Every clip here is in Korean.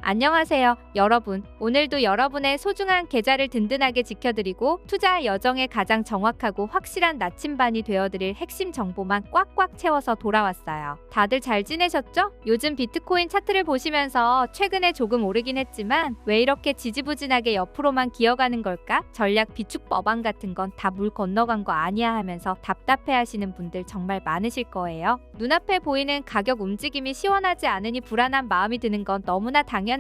안녕하세요, 여러분. 오늘도 여러분의 소중한 계좌를 든든하게 지켜드리고 투자 여정에 가장 정확하고 확실한 나침반이 되어드릴 핵심 정보만 꽉꽉 채워서 돌아왔어요. 다들 잘 지내셨죠? 요즘 비트코인 차트를 보시면서 최근에 조금 오르긴 했지만 왜 이렇게 지지부진하게 옆으로만 기어가는 걸까? 전략 비축 법안 같은 건 다 물 건너간 거 아니야 하면서 답답해하시는 분들 정말 많으실 거예요. 눈앞에 보이는 가격 움직임이 시원하지 않으니 불안한 마음이 드는 건 너무나 당연해요.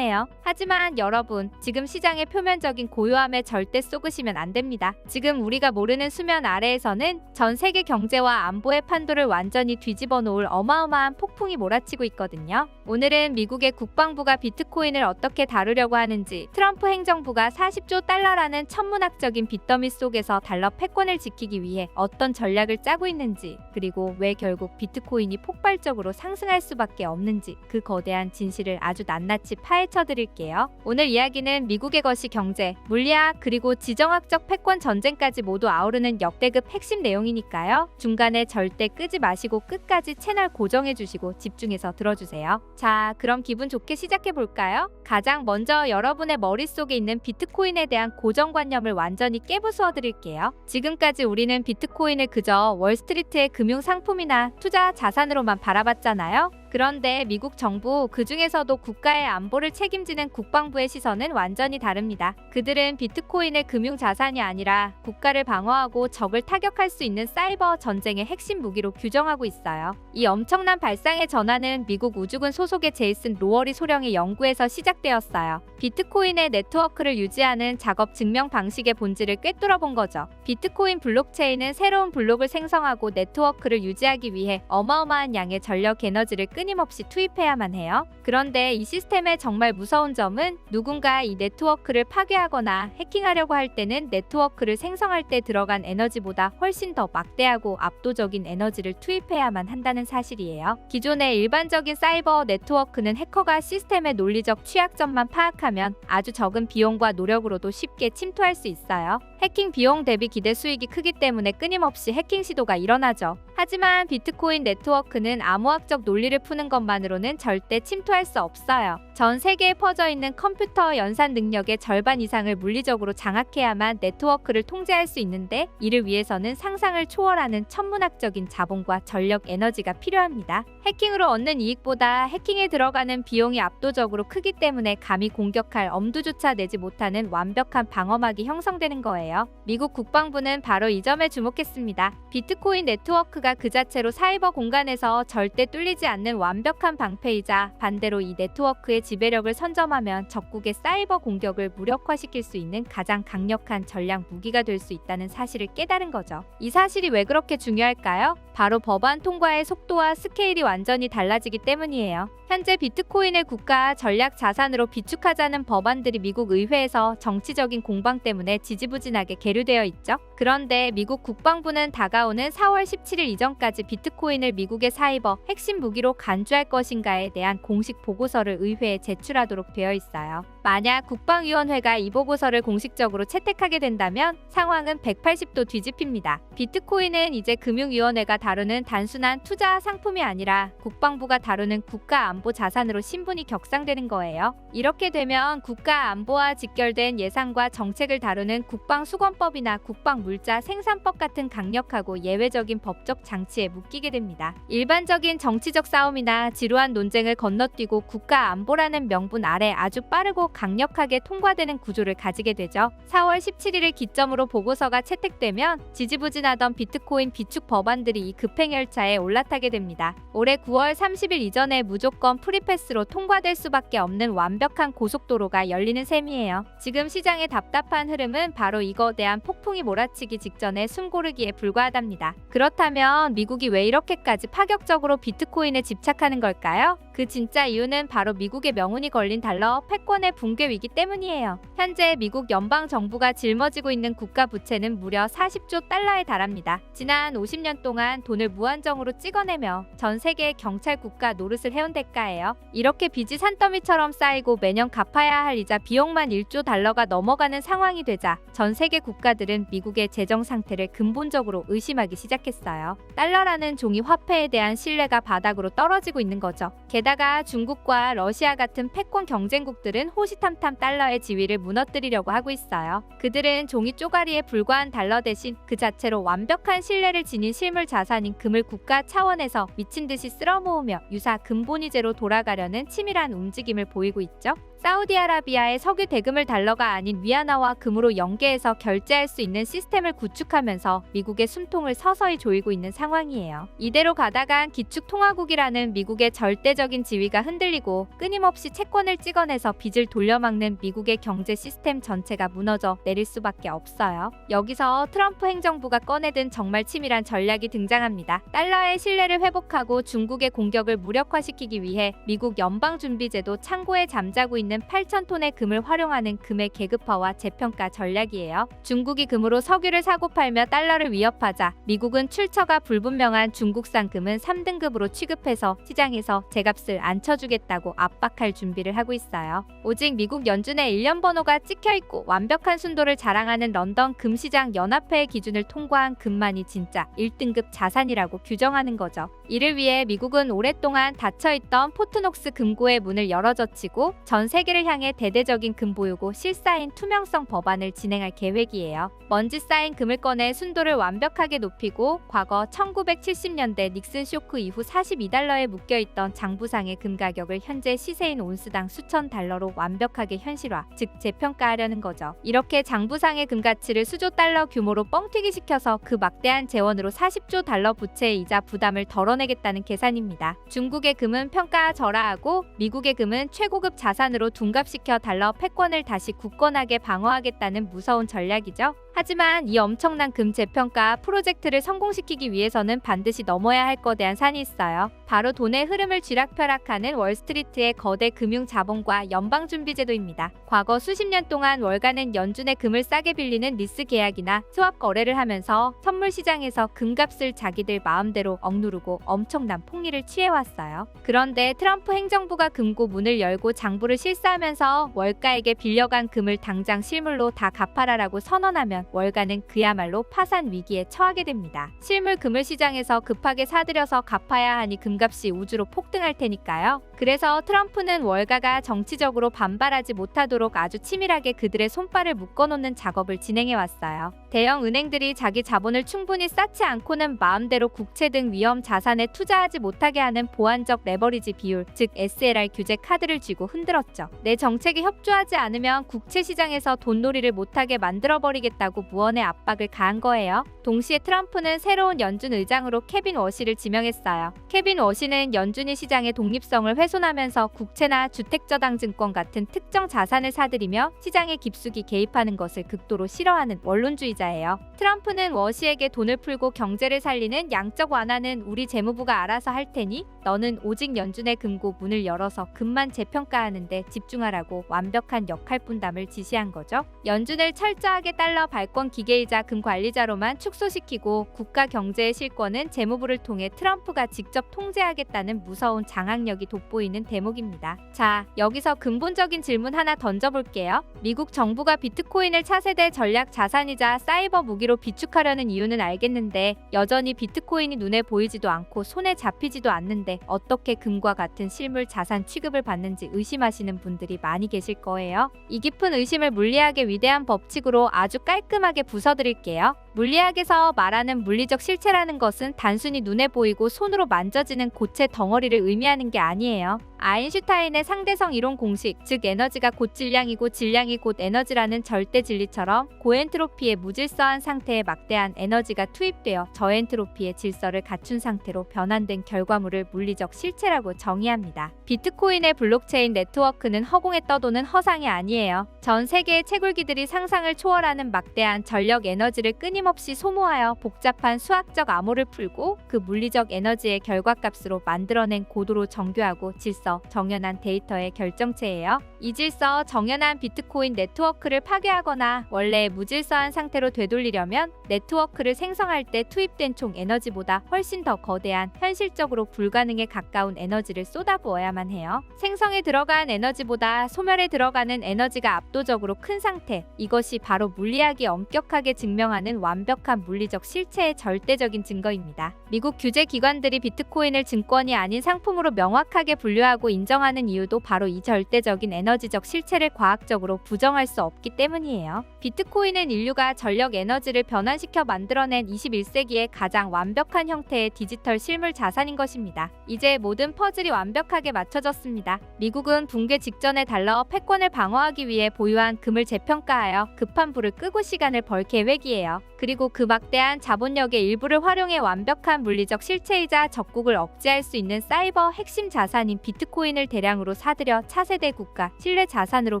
하지만 여러분, 지금 시장의 표면적인 고요함에 절대 쏘으시면 안 됩니다. 지금 우리가 모르는 수면 아래에서는 전 세계 경제와 안보의 판도를 완전히 뒤집어 놓을 어마어마한 폭풍이 몰아치고 있거든요. 오늘은 미국의 국방부가 비트코인을 어떻게 다루려고 하는지, 트럼프 행정부가 40조 달러라는 천문학적인 빚더미 속에서 달러 패권을 지키기 위해 어떤 전략을 짜고 있는지, 그리고 왜 결국 비트코인이 폭발적으로 상승할 수밖에 없는지 그 거대한 진실을 아주 낱낱이 파헤쳐 드릴게요. 오늘 이야기는 미국의 거시 경제, 물리학, 그리고 지정학적 패권 전쟁까지 모두 아우르는 역대급 핵심 내용이니까요. 중간에 절대 끄지 마시고 끝까지 채널 고정해 주시고 집중해서 들어주세요. 자, 그럼 기분 좋게 시작해 볼까요? 가장 먼저 여러분의 머릿속에 있는 비트코인에 대한 고정관념을 완전히 깨부수어 드릴게요. 지금까지 우리는 비트코인을 그저 월스트리트의 금융 상품이나 투자 자산으로만 바라봤잖아요. 그런데 미국 정부, 그 중에서도 국가의 안보를 책임지는 국방부의 시선은 완전히 다릅니다. 그들은 비트코인을 금융 자산이 아니라 국가를 방어하고 적을 타격할 수 있는 사이버 전쟁의 핵심 무기로 규정하고 있어요. 이 엄청난 발상의 전환은 미국 우주군 소속의 제이슨 로어리 소령의 연구에서 시작되었어요. 비트코인의 네트워크를 유지하는 작업 증명 방식의 본질을 꿰뚫어 본 거죠. 비트코인 블록체인은 새로운 블록을 생성하고 네트워크를 유지하기 위해 어마어마한 양의 전력 에너지를 끊임없이 투입해야만 해요. 그런데 이 시스템의 정말 무서운 점은 누군가 이 네트워크를 파괴하거나 해킹하려고 할 때는 네트워크를 생성할 때 들어간 에너지보다 훨씬 더 막대하고 압도적인 에너지를 투입해야만 한다는 사실이에요. 기존의 일반적인 사이버 네트워크는 해커가 시스템의 논리적 취약점만 파악하면 아주 적은 비용과 노력으로도 쉽게 침투할 수 있어요. 해킹 비용 대비 기대 수익이 크기 때문에 끊임없이 해킹 시도가 일어나죠. 하지만 비트코인 네트워크는 암호학적 논리를 푸는 것만으로는 절대 침투할 수 없어요. 전 세계에 퍼져 있는 컴퓨터 연산 능력의 절반 이상을 물리적으로 장악해야만 네트워크를 통제할 수 있는데, 이를 위해서는 상상을 초월하는 천문학적인 자본과 전력 에너지가 필요합니다. 해킹으로 얻는 이익보다 해킹에 들어가는 비용이 압도적으로 크기 때문에 감히 공격할 엄두조차 내지 못하는 완벽한 방어막이 형성되는 거예요. 미국 국방부는 바로 이 점에 주목했습니다. 비트코인 네트워크가 그 자체로 사이버 공간에서 절대 뚫리지 않는 완벽한 방패이자, 반대로 이 네트워크의 지배력을 선점하면 적국의 사이버 공격을 무력화시킬 수 있는 가장 강력한 전략 무기가 될 수 있다는 사실을 깨달은 거죠. 이 사실이 왜 그렇게 중요할까요? 바로 법안 통과의 속도와 스케일이 완전히 달라지기 때문이에요. 현재 비트코인을 국가 전략 자산으로 비축하자는 법안들이 미국 의회에서 정치적인 공방 때문에 지지부진하게 계류되어 있죠. 그런데 미국 국방부는 다가오는 4월 17일 이전까지 비트코인을 미국의 사이버 핵심 무기로 간주할 것인가에 대한 공식 보고서를 의회에 제출하도록 되어 있어요. 만약 국방위원회가 이 보고서를 공식적으로 채택하게 된다면 상황은 180도 뒤집힙니다. 비트코인은 이제 금융위원회가 다루는 단순한 투자 상품이 아니라 국방부가 다루는 국가 안보 자산으로 신분이 격상되는 거예요. 이렇게 되면 국가 안보와 직결된 예산과 정책을 다루는 국방수권법이나 국방물자 생산법 같은 강력하고 예외적인 법적 장치에 묶이게 됩니다. 일반적인 정치적 싸움이나 지루한 논쟁을 건너뛰고 국가 안보라는 명분 아래 아주 빠르고 강력하게 통과되는 구조를 가지게 되죠. 4월 17일을 기점으로 보고서가 채택되면 지지부진하던 비트코인 비축 법안들이 이 급행 열차에 올라타게 됩니다. 올해 9월 30일 이전에 무조건 프리패스로 통과될 수밖에 없는 완벽한 고속도로가 열리는 셈이에요. 지금 시장의 답답한 흐름은 바로 이거대한 폭풍이 몰아치기 직전에 숨고르기에 불과하답니다. 그렇다면 미국이 왜 이렇게까지 파격적으로 비트코인에 집착하는 걸까요? 그 진짜 이유는 바로 미국의 명운이 걸린 달러 패권의 붕괴 위기 때문이에요. 현재 미국 연방정부가 짊어지고 있는 국가 부채는 무려 40조 달러에 달합니다. 지난 50년 동안 돈을 무한정으로 찍어내며 전 세계의 경찰 국가 노릇을 해온 대가예요. 이렇게 빚이 산더미처럼 쌓이고 매년 갚아야 할 이자 비용만 1조 달러가 넘어가는 상황이 되자 전 세계 국가들은 미국의 재정 상태를 근본적으로 의심하기 시작했어요. 달러라는 종이 화폐에 대한 신뢰가 바닥으로 떨어지고 있는 거죠. 게다가 중국과 러시아 같은 패권 경쟁국들은 호시탐탐 달러의 지위를 무너뜨리려고 하고 있어요. 그들은 종이 쪼가리에 불과한 달러 대신 그 자체로 완벽한 신뢰를 지닌 실물 자산인 금을 국가 차원에서 미친 듯이 쓸어모으며 유사 근본위제로 돌아가려는 치밀한 움직임을 보이고 있죠. 사우디아라비아의 석유 대금을 달러가 아닌 위안화와 금으로 연계해서 결제할 수 있는 시스템을 구축하면서 미국의 숨통을 서서히 조이고 있는 상황이에요. 이대로 가다간 기축통화국이라는 미국의 절대적인 지위가 흔들리고 끊임없이 채권을 찍어내서 빚을 돌려막는 미국의 경제 시스템 전체가 무너져 내릴 수밖에 없어요. 여기서 트럼프 행정부가 꺼내든 정말 치밀한 전략이 등장합니다. 달러의 신뢰를 회복하고 중국의 공격을 무력화시키기 위해 미국 연방준비제도 창고에 잠자고 있는 8,000톤의 금을 활용하는 금의 계급화와 재평가 전략이에요. 중국이 금으로 석유를 사고 팔며 달러를 위협하자 미국은 출처가 불분명한 중국산 금은 3등급으로 취급해서 시장에서 제값을 안 쳐주겠다고 압박할 준비를 하고 있어요. 오직 미국 연준의 일련 번호가 찍혀있고 완벽한 순도를 자랑하는 런던 금시장 연합회의 기준을 통과한 금만이 진짜 1등급 자산이라고 규정하는 거죠. 이를 위해 미국은 오랫동안 닫혀있던 포트녹스 금고의 문을 열어젖히고 전 세계를 향해 대대적인 금 보유고 실사인 투명성 법안을 진행할 계획이에요. 먼지 쌓인 금을 꺼내 순도를 완벽하게 높이고 과거 1970년대 닉슨 쇼크 이후 42달러에 묶여있던 장부상의 금 가격을 현재 시세인 온스당 수천 달러로 완벽하게 현실화, 즉 재평가하려는 거죠. 이렇게 장부상의 금 가치를 수조 달러 규모로 뻥튀기시켜서 그 막대한 재원으로 40조 달러 부채의 이자 부담을 덜어내겠다는 계산입니다. 중국의 금은 평가절하하고 미국의 금은 최고급 자산으로 둔갑시켜 달러 패권을 다시 굳건하게 방어하겠다는 무서운 전략이죠. 하지만 이 엄청난 금 재평가 프로젝트를 성공시키기 위해서는 반드시 넘어야 할 거대한 산이 있어요. 바로 돈의 흐름을 쥐락펴락하는 월스트리트의 거대 금융 자본과 연방준비제도입니다. 과거 수십 년 동안 월가는 연준의 금을 싸게 빌리는 리스 계약이나 스왑 거래를 하면서 선물 시장에서 금값을 자기들 마음대로 억누르고 엄청난 폭리를 취해왔어요. 그런데 트럼프 행정부가 금고 문을 열고 장부를 실사하면서 월가에게 빌려간 금을 당장 실물로 다 갚아라라고 선언하면 월가는 그야말로 파산 위기에 처하게 됩니다. 실물 금을 시장에서 급하게 사들여서 갚아야 하니 금값이 우주로 폭등할 테니까요. 그래서 트럼프는 월가가 정치적으로 반발하지 못하도록 아주 치밀하게 그들의 손발을 묶어놓는 작업을 진행해왔어요. 대형 은행들이 자기 자본을 충분히 쌓지 않고는 마음대로 국채 등 위험 자산에 투자하지 못하게 하는 보완적 레버리지 비율, 즉 SLR 규제 카드를 쥐고 흔들었죠. 내 정책에 협조하지 않으면 국채 시장에서 돈놀이를 못하게 만들어버리겠다고 무언의 압박을 가한 거예요. 동시에 트럼프는 새로운 연준 의장으로 케빈 워시를 지명했어요. 케빈 워시는 연준이 시장의 독립성을 훼손하면서 국채나 주택저당증권 같은 특정 자산을 사들이며 시장에 깊숙이 개입하는 것을 극도로 싫어하는 원론주의자예요. 트럼프는 워시에게 돈을 풀고 경제를 살리는 양적 완화는 우리 재무부가 알아서 할 테니 너는 오직 연준의 금고 문을 열어서 금만 재평가하는 데 집중하라고 완벽한 역할 분담을 지시한 거죠. 연준을 철저하게 달러 발권 기계이자 금 관리자로만 축소시키고 국가 경제의 실권은 재무부를 통해 트럼프가 직접 통제하겠다는 무서운 장악력이 돋보이는 대목입니다. 자, 여기서 근본적인 질문 하나 던져볼게요. 미국 정부가 비트코인을 차세대 전략 자산이자 사이버 무기로 비축하려는 이유는 알겠는데 여전히 비트코인이 눈에 보이지도 않고 손에 잡히지도 않는데 어떻게 금과 같은 실물 자산 취급을 받는지 의심하시는 분들이 많이 계실 거예요. 이 깊은 의심을 물리학의 위대한 법칙으로 아주 깔끔하게 부숴드릴게요. 물리학에서 말하는 물리적 실체라는 것은 단순히 눈에 보이고 손으로 만져지는 고체 덩어리를 의미하는 게 아니에요. 아인슈타인의 상대성 이론 공식, 즉 에너지가 곧 질량이고 질량이 곧 에너지라는 절대 진리처럼 고엔트로피의 무질서한 상태에 막대한 에너지가 투입되어 저엔트로피의 질서를 갖춘 상태로 변환된 결과물을 물리적 실체라고 정의합니다. 비트코인의 블록체인 네트워크는 허공에 떠도는 허상이 아니에요. 전 세계의 채굴기들이 상상을 초월하는 막대한 전력 에너지를 끊임없이 소모하여 복잡한 수학적 암호를 풀고 그 물리적 에너지의 결과값으로 만들어낸 고도로 정교하고 질서 질서, 정연한 데이터의 결정체예요. 이 질서, 정연한 비트코인 네트워크를 파괴하거나 원래의 무질서한 상태로 되돌리려면 네트워크를 생성할 때 투입된 총 에너지보다 훨씬 더 거대한, 현실적으로 불가능에 가까운 에너지를 쏟아부어야만 해요. 생성에 들어간 에너지보다 소멸에 들어가는 에너지가 압도적으로 큰 상태, 이것이 바로 물리학이 엄격하게 증명하는 완벽한 물리적 실체의 절대적인 증거입니다. 미국 규제 기관들이 비트코인을 증권이 아닌 상품으로 명확하게 분류하고 인정하는 이유도 바로 이 절대적인 에너지적 실체를 과학적으로 부정할 수 없기 때문이에요. 비트코인은 인류가 전력 에너지를 변환시켜 만들어낸 21세기의 가장 완벽한 형태의 디지털 실물 자산인 것입니다. 이제 모든 퍼즐이 완벽하게 맞춰졌습니다. 미국은 붕괴 직전의 달러 패권을 방어하기 위해 보유한 금을 재평가하여 급한 불을 끄고 시간을 벌 계획이에요. 그리고 그 막대한 자본력의 일부를 활용해 완벽한 물리적 실체이자 적국을 억제할 수 있는 사이버 핵심 자산인 비트코인을 대량으로 사들여 차세대 국가 신뢰 자산으로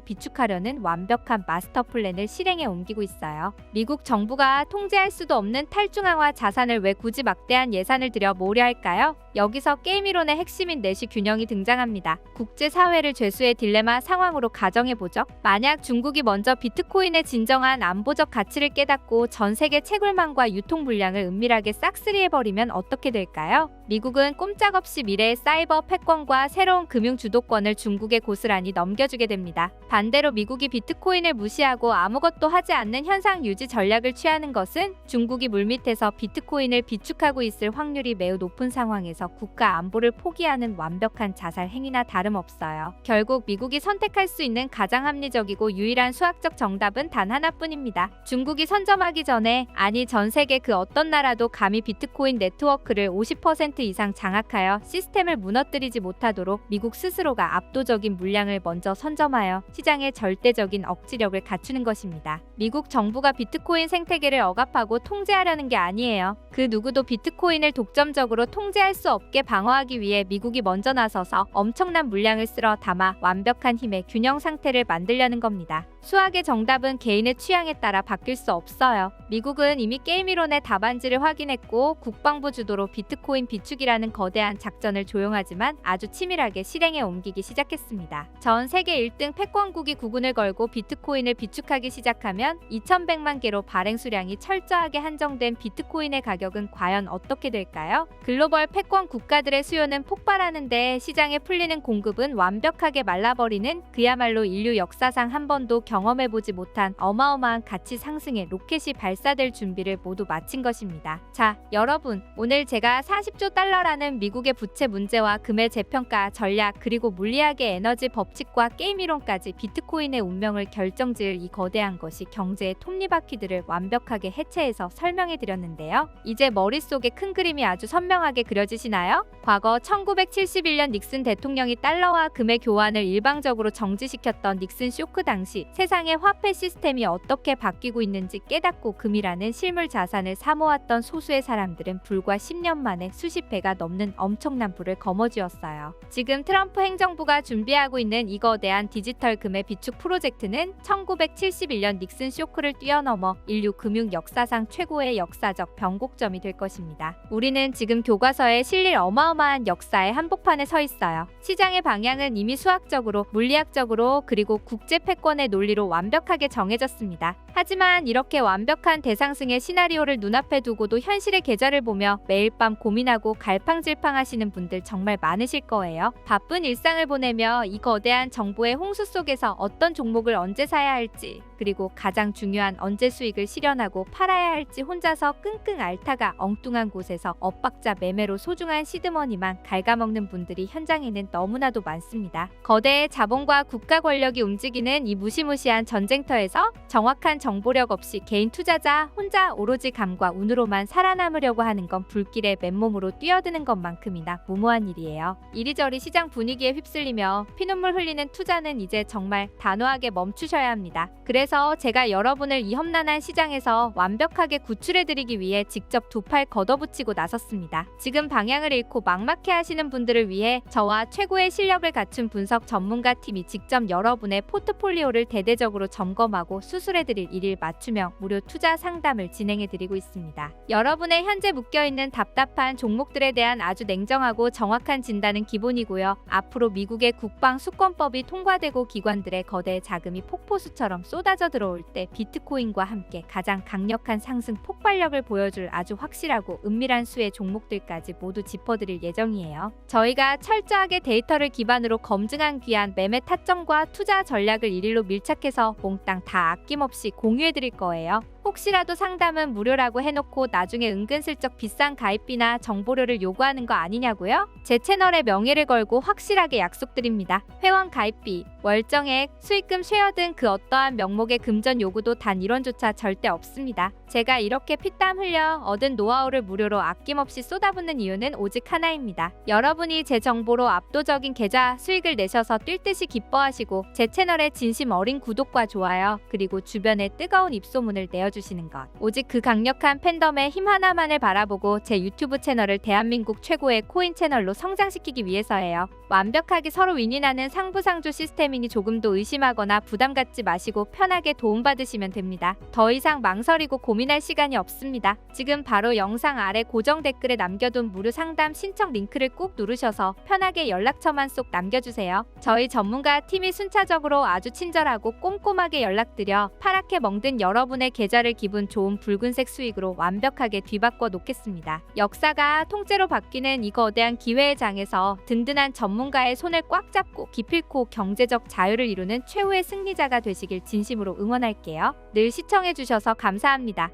비축하려는 완벽한 마스터 플랜을 실행에 옮기고 있어요. 미국 정부가 통제할 수도 없는 탈중앙화 자산을 왜 굳이 막대한 예산을 들여 모으려 할까요? 여기서 게임 이론의 핵심인 내시 균형이 등장합니다. 국제사회를 죄수의 딜레마 상황으로 가정해보죠. 만약 중국이 먼저 비트코인의 진정한 안보적 가치를 깨닫고 전 세계 채굴망과 유통 물량을 은밀하게 싹쓸이해버리면 어떻게 될까요? 미국은 꼼짝없이 미래의 사이버 패권과 새로운 금융 주도권을 중국에 고스란히 넘겨주게 됩니다. 반대로 미국이 비트코인을 무시하고 아무것도 하지 않는 현상 유지 전략을 취하는 것은 중국이 물밑에서 비트코인을 비축하고 있을 확률이 매우 높은 상황에서 국가 안보를 포기하는 완벽한 자살 행위나 다름없어요. 결국 미국이 선택할 수 있는 가장 합리적이고 유일한 수학적 정답은 단 하나뿐입니다. 중국이 선점하기 전에, 아니 전 세계 그 어떤 나라도 감히 비트코인 네트워크를 50% 이상 장악하여 시스템을 무너뜨리지 못하도록 미국 스스로가 압도적인 물량을 먼저 선점하여 시장의 절대적인 억지력을 갖추는 것입니다. 미국 정부가 비트코인 생태계를 억압하고 통제하려는 게 아니에요. 그 누구도 비트코인을 독점적으로 통제할 수 없게 방어하기 위해 미국이 먼저 나서서 엄청난 물량을 쓸어 담아 완벽한 힘의 균형 상태를 만들려는 겁니다. 수학의 정답은 개인의 취향에 따라 바뀔 수 없어요. 미국은 이미 게임 이론의 답안지를 확인했고 국방부 주도로 비트코인 비축이라는 거대한 작전을 조용하지만 아주 치밀하게 실행에 옮기기 시작했습니다. 전 세계 1등 패권국이 구군을 걸고 비트코인을 비축하기 시작하면 2100만 개로 발행 수량이 철저하게 한정된 비트코인의 가격은 과연 어떻게 될까요? 글로벌 패권 국가들의 수요는 폭발하는데 시장에 풀리는 공급은 완벽하게 말라버리는, 그야말로 인류 역사상 한 번도 경험해보지 못한 어마어마한 가치 상승의 로켓이 발사될 준비를 모두 마친 것입니다. 자, 여러분, 오늘 제가 40조 달러라는 미국의 부채 문제와 금의 재평가 전략, 그리고 물리학의 에너지 법칙과 게임 이론까지 비트코인의 운명을 결정지을 이 거대한 것이 경제의 톱니바퀴들을 완벽하게 해체해서 설명해드렸는데요. 이제 머릿속에 큰 그림이 아주 선명하게 그려지시나요? 과거 1971년 닉슨 대통령이 달러와 금의 교환을 일방적으로 정지시켰던 닉슨 쇼크 당시 세상의 화폐 시스템이 어떻게 바뀌고 있는지 깨닫고 금이라는 실물 자산을 사모았던 소수의 사람들은 불과 10년 만에 수십 배가 넘는 엄청난 부를 거머쥐었어요. 지금 트럼프 행정부가 준비하고 있는 이 거대한 디지털 금의 비축 프로젝트는 1971년 닉슨 쇼크를 뛰어넘어 인류 금융 역사상 최고의 역사적 변곡점이 될 것입니다. 우리는 지금 교과서에 실릴 어마어마한 역사의 한복판에 서 있어요. 시장의 방향은 이미 수학적으로, 물리학적으로, 그리고 국제 패권의 논리로 완벽하게 정해졌습니다. 하지만 이렇게 완벽한 대상승의 시나리오를 눈앞에 두고도 현실의 계좌를 보며 매일 밤 고민하고 갈팡질팡하시는 분들 정말 많으실 거예요. 바쁜 일상을 보내며 이 거대한 정보의 홍수 속에서 어떤 종목을 언제 사야 할지, 그리고 가장 중요한 언제 수익을 실현하고 팔아야 할지 혼자서 끙끙 앓다가 엉뚱한 곳에서 엇박자 매매로 소중한 시드머니만 갉아먹는 분들이 현장에는 너무나도 많습니다. 거대의 자본과 국가 권력이 움직이는 이 무시무시한 전쟁터에서 정확한 정보력 없이 개인 투자자 혼자 오로지 감과 운으로만 살아남으려고 하는 건 불길에 맨몸으로 뛰어드는 것만큼이나 무모한 일이에요. 이리저리 시장 분위기에 휩쓸리며 피눈물 흘리는 투자는 이제 정말 단호하게 멈추셔야 합니다. 그래서 제가 여러분을 이 험난한 시장에서 완벽하게 구출해드리기 위해 직접 두 팔 걷어붙이고 나섰습니다. 지금 방향을 잃고 막막해 하시는 분들을 위해 저와 최고의 실력을 갖춘 분석 전문가 팀이 직접 여러분의 포트폴리오를 대대적으로 점검하고 수술해드릴 일일 맞춤형 무료 투자 상담을 진행해드리고 있습니다. 여러분의 현재 묶여있는 답답한 종목 종목들에 대한 아주 냉정하고 정확한 진단은 기본이고요. 앞으로 미국의 국방 수권법이 통과되고 기관들의 거대 자금이 폭포수처럼 쏟아져 들어올 때 비트코인과 함께 가장 강력한 상승 폭발력을 보여줄 아주 확실하고 은밀한 수의 종목들까지 모두 짚어드릴 예정이에요. 저희가 철저하게 데이터를 기반으로 검증한 귀한 매매 타점과 투자 전략을 일일로 밀착해서 몽땅 다 아낌없이 공유해드릴 거예요. 혹시라도 상담은 무료라고 해놓고 나중에 은근슬쩍 비싼 가입비나 정보료를 요구하는 거 아니냐고요? 제 채널에 명예를 걸고 확실하게 약속드립니다. 회원 가입비, 월정액, 수익금 쉐어 등 그 어떠한 명목의 금전 요구도 단 1원조차 절대 없습니다. 제가 이렇게 피땀 흘려 얻은 노하우를 무료로 아낌없이 쏟아붓는 이유는 오직 하나입니다. 여러분이 제 정보로 압도적인 계좌 수익을 내셔서 뛸 듯이 기뻐하시고 제 채널에 진심 어린 구독과 좋아요 그리고 주변에 뜨거운 입소문을 내어주시는 것. 오직 그 강력한 팬덤의 힘 하나만을 바라보고 제 유튜브 채널을 대한민국 최고의 코인 채널로 성장시키기 위해서예요. 완벽하게 서로 윈윈하는 상부상조 시스템이니 조금도 의심하거나 부담 갖지 마시고 편하게 도움받으시면 됩니다. 더 이상 망설이고 고민할 시간이 없습니다. 지금 바로 영상 아래 고정 댓글에 남겨둔 무료 상담 신청 링크를 꾹 누르셔서 편하게 연락처만 쏙 남겨주세요. 저희 전문가 팀이 순차적으로 아주 친절하고 꼼꼼하게 연락드려 파랗게 멍든 여러분의 계좌를 기분 좋은 붉은색 수익으로 완벽하게 뒤바꿔 놓겠습니다. 역사가 통째로 바뀌는 이 거대한 기회의 장에서 든든한 전문가의 손을 꽉 잡고 기필코 경제적 자유를 이루는 최후의 승리자가 되시길 진심으로 응원할게요. 늘 시청해주셔서 감사합니다.